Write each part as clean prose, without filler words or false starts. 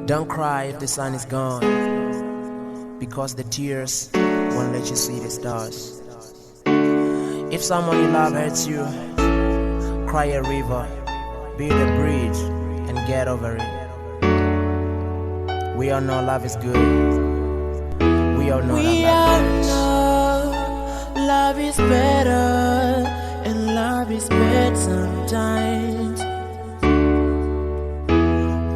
Don't cry if the sun is gone, because the tears won't let you see the stars. If someone you love hurts you, cry a river, build a bridge, and get over it. We all know love is good. We all know love is better, and love is bad sometimes.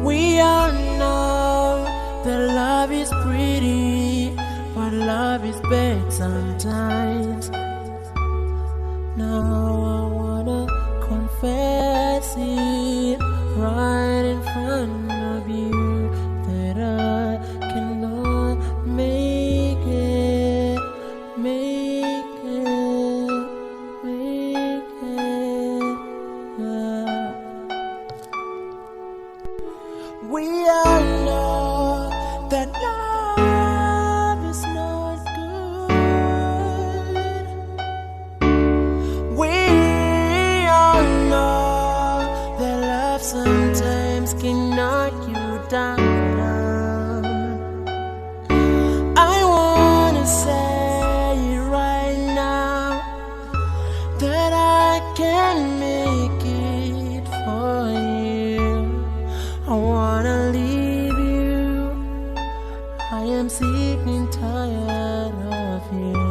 We all know that love is pretty, but love is bad sometimes. Now I wanna confess it right in front of you, that I cannot make it. Yeah. We all know that love is not good. We all know that love sometimes can knock you down. I wanna say it right now, that I can make it for you. I wanna leave you. I am sick and tired of you.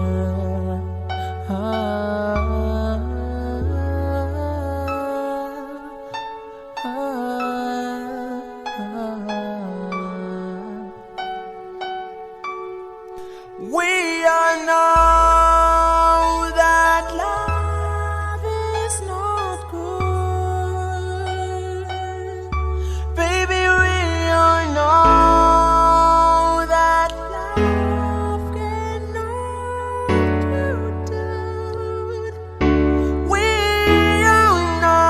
We all know that love is not good. Baby, we all know that love can knock you down. We all know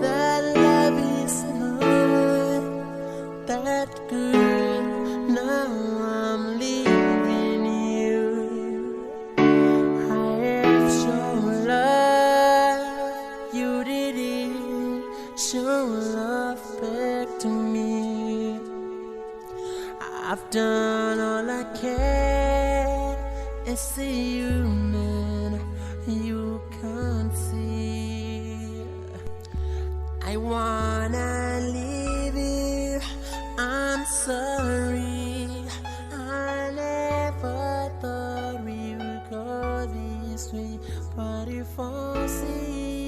that love is not that good. Now I'm leaving you. I have shown love, you didn't show love back to me. I've done all I can, and see you, man, you can't see. I wanna leave you, I'm sorry. I never thought we would go this way, but if I see